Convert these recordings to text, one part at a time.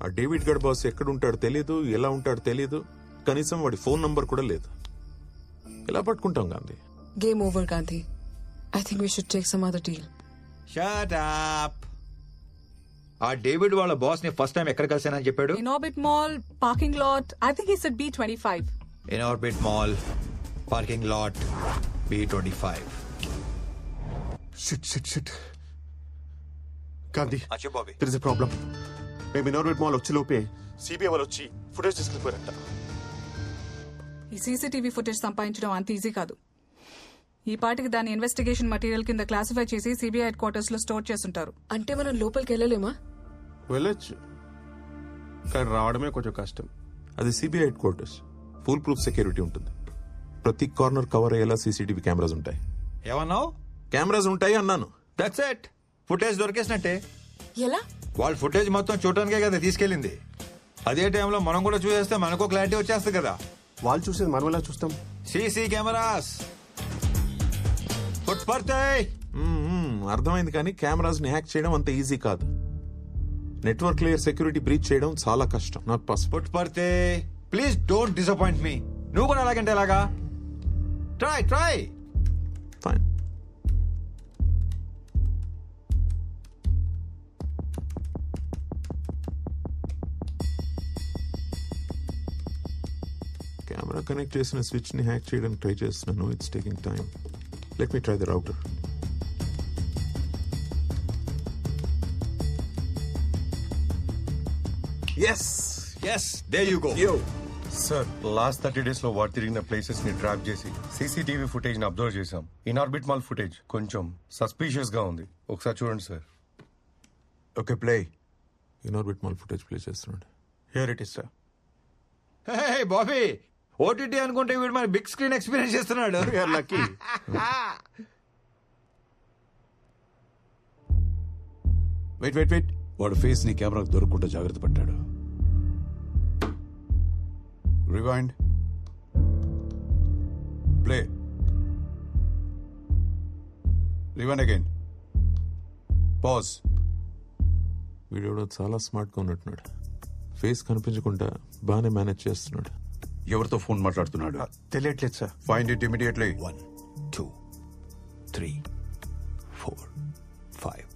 ఆ డేవిడ్ గడ్ బాస్ ఎక్కడ ఉంటాడో తెలియదు, ఎలా ఉంటాడో తెలియదు, కనీసం వాడి ఫోన్ నంబర్ కూడా లేదు. ఎలా పట్టుకుంటాం Gandhi? Game over Gandhi. I think we should take some other deal. Shut up. ఆ డేవిడ్ వాళ్ళ బాస్ ని ఫస్ట్ టైం ఎక్కడ కలిసానని చెప్పాడు? In Orbit Mall, parking lot. I think he said B25. In Orbit Mall, parking lot, B25. Shit Gandhi, అచ్చా Bobby. There is a problem. మేము Inorbit mall వచ్చి లోపే CBI వాళ్ళు వచ్చి ఫుటేజ్ తీసుకెళ్ళిపోయారంట. ఈ సీసీటీవీ ఫుటేజ్ సంపాదించడం అంత ఈజీ కాదు. ఈ పాటికి దాని ఇన్వెస్టిగేషన్ మెటీరియల్ కింద క్లాసిఫై చేసి సిబిఐ హెడ్ క్వార్టర్స్ లో స్టోర్ చేస్తుంటారు. అంటే మనం లోపలికి వెళ్ళలేమా? వెళ్ళొచ్చు, కానీ రావడమే కొంచెం కష్టం. అది CBI head quarters, full proof security ఉంటుంది. ప్రతి కార్నర్ కవర్ అయ్యేలా సీసీటీవీ కెమెరాస్ ఉంటాయి. ఏమన్నావు? కెమెరాస్ ఉంటాయి అన్నాను. That's it. ఫుటేజ్ దొరికేసినట్టే. ఎలా? వాళ్ళ ఫుటేజ్ మొత్తం చూడటానికే కదా తీసుకెళ్ళింది. అదే టైంలో మనం కూడా చూసేస్తే మనకు క్లారిటీ వచ్చేస్తుంది కదా. వాళ్ళు చూసేది మనం ఎలా చూస్తాం? సీసీ కెమెరాస్ ఫుట్ పడతాయి. అర్థమైంది, కానీ కెమెరాస్ ని హ్యాక్ చేయడం అంత ఈజీ కాదు. నెట్వర్క్ లేయర్ సెక్యూరిటీ బ్రీచ్ చేయడం చాలా కష్టం. నాకు ఫుట్ పడితే ప్లీజ్ డోంట్ డిసప్పాయింట్ మీ. నువ్వు కూడా అలాగంటే ఎలాగా? Try fine. కెమెరా కనెక్ట్ చేసిన స్విచ్ ని హ్యాక్ చేయడానికి ట్రై చేస్తున్నాను. It's taking time. Let me try the router. Yes there you go. Sir, last 30 days లో వాడు తిరిగిన ప్లేసెస్ ని ట్రాక్ చేసి సీసీటీవీ ఫుటేజ్ ని అబ్జర్వ్ చేశాం. ఇన్ ఆర్బిట్ మాల్ ఫుటేజ్ కొంచెం సస్పీషియస్ గా ఉంది. ఒకసారి చూడండి సార్. Okay, play. Inorbit mall footage play చేస్తున్నాడు. Here it is sir. Hey Bobby, OTT అనుకుంటే వీడు మరి బిగ్ స్క్రీన్ ఎక్స్పీరియన్స్ చేస్తున్నాడు. లక్కీ. వెయిట్ వాడు ఫేస్ ని కెమెరాకు దొరకకుండా జాగ్రత్త పడ్డాడు. Rewind, play, rewind again, pause. వీడియోలో చాలా స్మార్ట్ గా ఉన్నట్టున్నాడు. ఫేస్ కనిపించకుండా బాగానే మేనేజ్ చేస్తున్నాడు. ఎవరితో ఫోన్ మాట్లాడుతున్నాడు? తెలియట్లేదు sir. Find it immediately. 1 2 3 4 5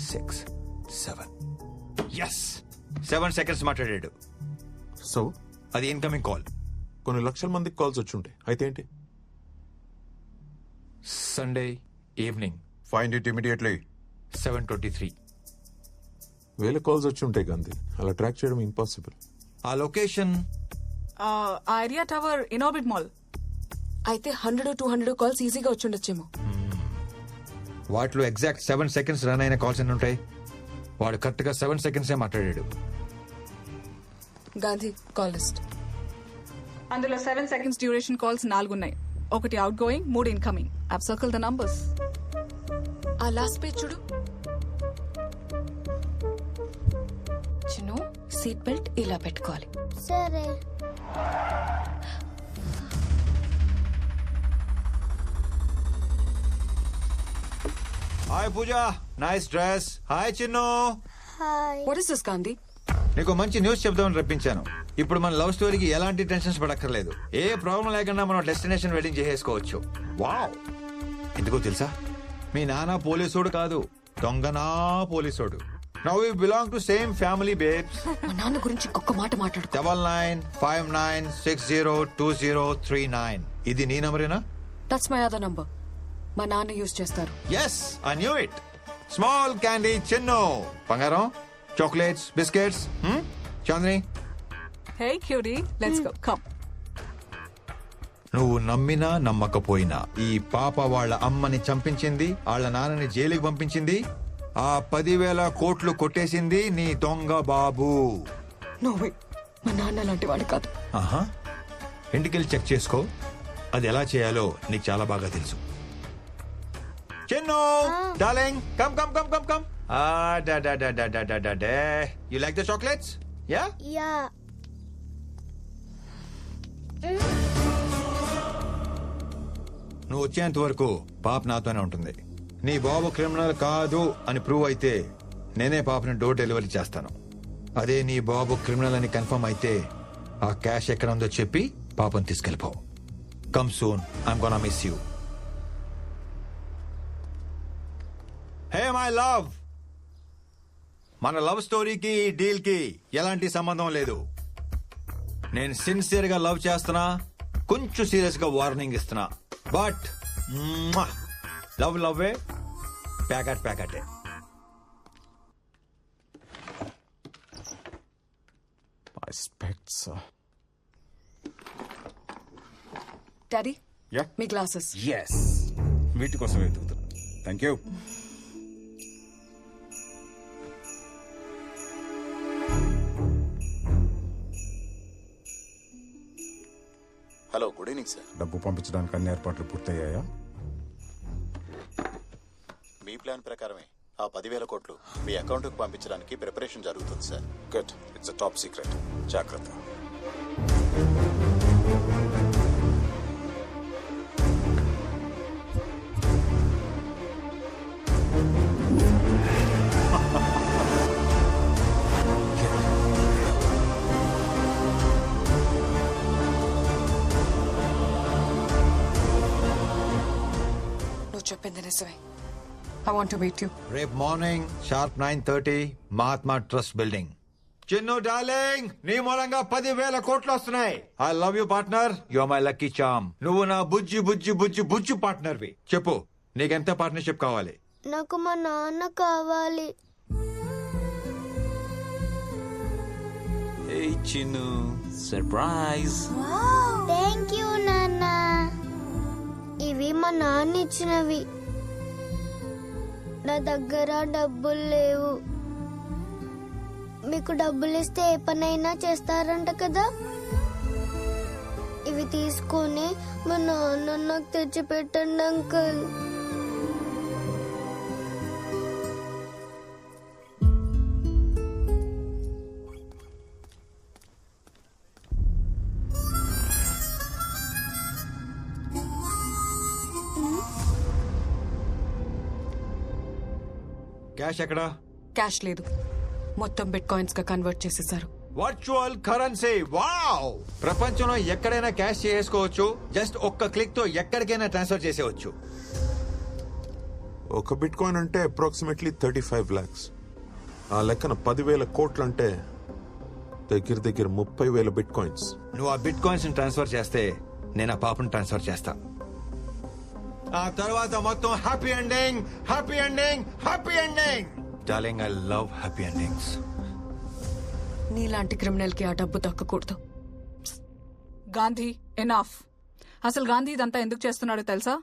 6 7. Yes, 7 seconds మాట్లాడాడు. సో అది ఇన్కమింగ్ కాల్. కొన్ని లక్షల మందికి కాల్స్ వచ్చి ఉంటాయి. అయితే ఏంటి? Sunday evening find it immediately. 7:23. వేల కాల్స్ వచ్చి ఉంటాయి గాంధీ. అలా ట్రాక్ చేయడం ఇంపాసిబుల్. ఆ లొకేషన్ ఆ area tower in orbit mall. అయితే 100-200 కాల్స్ ఈజీగా వచ్చుండొచ్చేమో. వాటిలో ఎగ్జాక్ట్ 7 seconds రన్ అయిన కాల్స్ ఎన్ని ఉంటాయి? వాడు కరెక్ట్ గా 7 seconds మాట్లాడాడు. Gandhi, call list. అందులో 7 seconds డ్యూరేషన్ కాల్స్ 4 ఉన్నాయి. ఒకటి outgoing, 3 incoming. I've circle the numbers. ఆ లాస్ట్ పేజ్ చూడు. చిన్ను, సీట్ బెల్ట్ ఇలా పెట్టుకోవాలి. సరే. Hi Pooja, nice dress. Hi Chinnu. Hi. What is this Gandhi? నీకు మంచి న్యూస్ చెప్దామని రప్పించాను. ఇప్పుడు మన లవ్ స్టోరీకి ఎలాంటి టెన్షన్స్ పడక్కర్లేదు. ఏ ప్రాబ్లం లేకుండా మనం డెస్టినేషన్ వెడ్డింగ్ చేసేసుకోవచ్చు. వావ్! ఎందుకో తెలుసా? మీ నాన్న పోలీసోడు కాదు, దొంగనా పోలీసోడు. Now we belong to same family babes. మా నాన్న గురించి ఒక్క మాట మాట్లాడు. 9959602039. ఇది నీ నంబరేనా? That's my other number. మా నాన్న యూజ్ చేస్తారు. Yes, I knew it. Small candy Chinnu. బంగారం, chocolates, biscuits. Chandni, hey cutie, let's go. Come. నువ్వు నమ్మినా నమ్మకపోయినా ఈ పాప వాళ్ళ అమ్మని చంపించింది, వాళ్ళ నాన్నని జైలుకి పంపించింది, ఆ 10,000 కోట్లు కొట్టేసింది నీ దొంగ బాబు. నో వే, మా నాన్న లాంటి వాడు కాదు. ఆహా, ఇంటికెళ్ళి చెక్ చేసుకో. అది ఎలా చేయాలో నీకు చాలా బాగా తెలుసు. Chinnu darling, come come come come come. You like the chocolates? Yeah. Yeah. నువ్వు వచ్చేంత వరకు పాప నాతోనే ఉంటుంది. నీ బాబు క్రిమినల్ కాదు అని ప్రూవ్ అయితే నేనే పాపని డోర్ డెలివరీ చేస్తాను. అదే నీ బాబు క్రిమినల్ అని కన్ఫర్మ్ అయితే ఆ క్యాష్ ఎక్కడ ఉందో చెప్పి పాపం తీసుకెళ్ళిపో. Come soon, I'm gonna miss you. Hey my love, మన లవ్ స్టోరీకి ఈ డీల్ కి ఎలాంటి సంబంధం లేదు. నేను సిన్సియర్ గా లవ్ చేస్తున్నా, కొంచెం సీరియస్ గా వార్నింగ్ ఇస్తున్నా. బట్ లవ్ లవ్వే, ప్యాకెటే. My specs. Daddy Yeah. మీ గ్లాసెస్. Yes. వీటి కోసం వెతుకుతున్నా. Thank you. Hello, good evening sir. డబ్బు పంపించడానికి అన్ని ఏర్పాట్లు పూర్తయ్యాయా? మీ ప్లాన్ ప్రకారమే ఆ 10,000 కోట్లు మీ అకౌంట్కి పంపించడానికి ప్రిపరేషన్ జరుగుతుంది sir. Good. It's top secret. జాగ్రత్త. నువ్వు చెప్పింది నిజమే. I want to meet you. రేపు morning sharp 9:30 Mahatma trust building. Chinnu darling, నీ మూలంగా 10,000 కోట్లు వస్తున్నాయి. I love you partner, you are my lucky charm. నువ్వు నా బుజ్జి బుజ్జి బుజ్జి బుజ్జి పార్ట్నర్వి. చెప్పు, నీకెంత పార్ట్నర్షిప్ కావాలి? నాకు మా నాన్న కావాలి. Hey Chinu, surprise. Thank you నాన్న. ఇవి మా నాన్న ఇచ్చినవి. నా దగ్గర డబ్బులు లేవు. మీకు డబ్బులు ఇస్తే ఏ పనైనా చేస్తారంట కదా. ఇవి తీసుకొని మా నాన్న నాకు తెచ్చిపెట్టండి అంకుల్. క్యాష్ ఎక్కడా? క్యాష్ లేదు, మొత్తం బిట్ కాయిన్స్ గా కన్వర్ట్ చేసేసారు. Virtual currency. వావ్! ప్రపంచంలో ఎక్కడైనా క్యాష్ చేసుకోవచ్చు. జస్ట్ ఒక్క క్లిక్ తో ఎక్కడికైనా ట్రాన్స్ఫర్ చేసేవచ్చు. ఒక బిట్ కాయిన్ అంటే అప్రాక్సిమేట్లీ 35 lakhs. ఆ లెక్కన 10,000 కోట్లు అంటే దగ్గర దగ్గర 30,000 బిట్ కాయిన్స్. నువ్వు ఆ బిట్ కాయిన్స్ ట్రాన్స్ఫర్ చేస్తే నేను ఆ పాపను ట్రాన్స్ఫర్ చేస్తా. ఆ తర్వాత మొత్తం happy ending, happy ending, happy ending. Darling, I love happy endings. నీలాంటి క్రిమినల్ కి ఆ డబ్బు దక్కకూడదు. గాంధీ, ఎనాఫ్. అసలు గాంధీ ఇదంతా ఎందుకు చేస్తున్నాడో తెలుసా?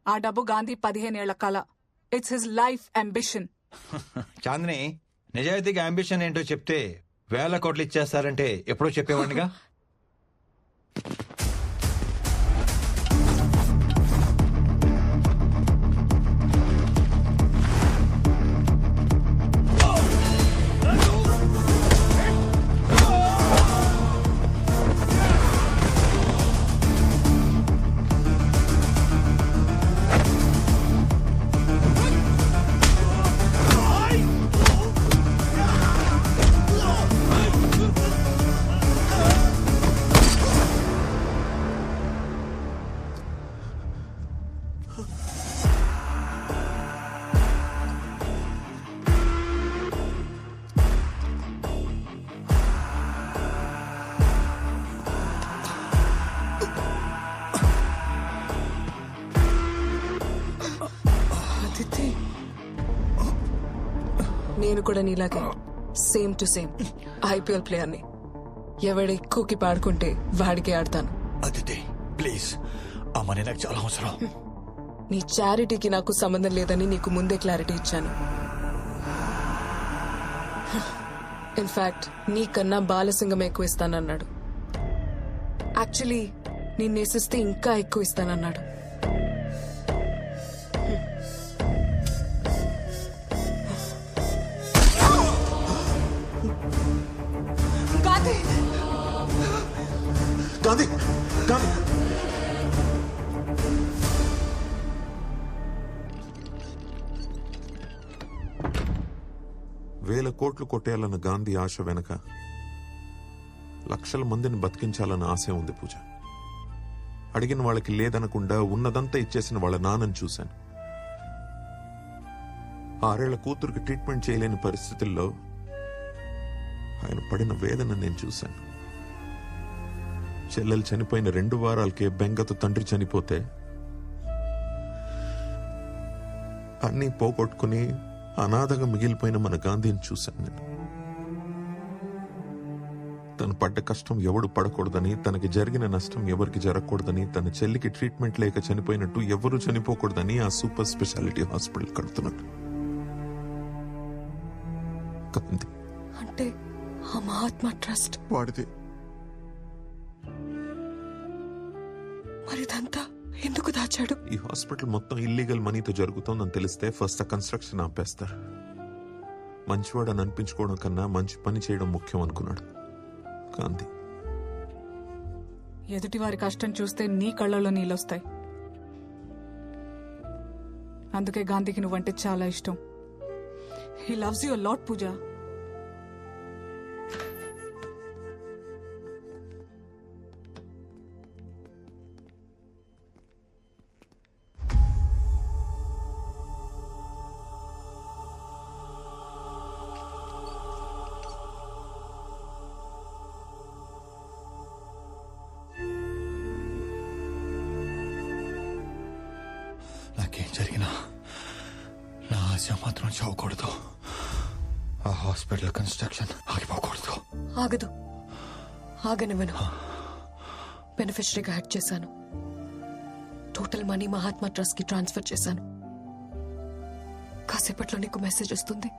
ఆ డబ్బు గాంధీ 15 ఏళ్ల కల. It's his life ambition. Chandini, నిజాయితీగా అంబిషన్ ఏంటో చెప్తే 1,000 కోట్లు ఇచ్చేస్తారంటే ఎప్పుడో చెప్పేవాడిగా. నేను కూడా నీలాగే సేమ్ టు సేమ్ IPL ప్లేయర్ని. ఎవడ ఎక్కువకి పాడుకుంటే వాడికే ఆడతాను. అదితి, ప్లీజ్, ఆ మనీ నాకు చాలా అవసరం. నీ చారిటీకి నాకు సంబంధం లేదని నీకు ముందే క్లారిటీ ఇచ్చాను. ఇన్ఫాక్ట్ నీకన్నా బాలసింగం ఎక్కువ ఇస్తానన్నాడు. యాక్చువల్లీ నిన్నేసిస్తే ఇంకా ఎక్కువ ఇస్తానన్నాడు. గాంధీ, గాంధీ. వేల కోట్లు కొట్టేయాలన్న గాంధీ ఆశ వెనక లక్షల మందిని బతికించాలన్న ఆశ ఉంది పూజ. అడిగిన వాళ్ళకి లేదనకుండా ఉన్నదంతా ఇచ్చేసిన వాళ్ళ నాన్నని చూశాను. 6 ఏళ్ల కూతురికి ట్రీట్మెంట్ చేయలేని పరిస్థితుల్లో ఆయన పడిన వేదన నేను చూశాను. చెల్లెలు చనిపోయిన 2 వారాలకే బెంగతో తండ్రి చనిపోతే అన్నీ పోగొట్టుకుని అనాథగా మిగిలిపోయిన మన గాంధీని చూశాను నేను. తను పడ్డ కష్టం ఎవడు పడకూడదని, తనకి జరిగిన నష్టం ఎవరికి జరగకూడదని, తన చెల్లికి ట్రీట్మెంట్ లేక చనిపోయినట్టు ఎవరు చనిపోకూడదని ఆ సూపర్ స్పెషాలిటీ హాస్పిటల్ కడుతున్నాడు గాంధీ. అంటే ఆ మహాత్మా ట్రస్ట్ వాడిది. మరి ఇదంతా ఎందుకు దాచాడు? ఈ హాస్పిటల్ మొత్తం ఇల్లీగల్ మనీతో జరుగుతోందని తెలిస్తే ఫస్ట్ ఆ కన్స్ట్రక్షన్ ఆపేస్తారు. మంచివాడని అనిపించుకోవడం కన్నా మంచి పని చేయడం ముఖ్యం అనుకున్నాడు గాంధీ. ఎదుటి వారి కష్టం చూస్తే నీ కళ్ళలో నీళ్ళొస్తాయి. అందుకే గాంధీకి నువ్వంటే చాలా ఇష్టం. He loves you a lot Pooja. నాకేం జరిగినా నా ఆశ మాత్రం చావకూడదు. ఆ హాస్పిటల్ కన్స్ట్రక్షన్ ఆగిపోకూడదు. ఆగదు, ఆగనివ్వను. బెనిఫిషరీగా యాడ్ చేశాను. టోటల్ మనీ మహాత్మా ట్రస్ట్ కి ట్రాన్స్ఫర్ చేశాను. కాసేపట్లో నీకు మెసేజ్ వస్తుంది.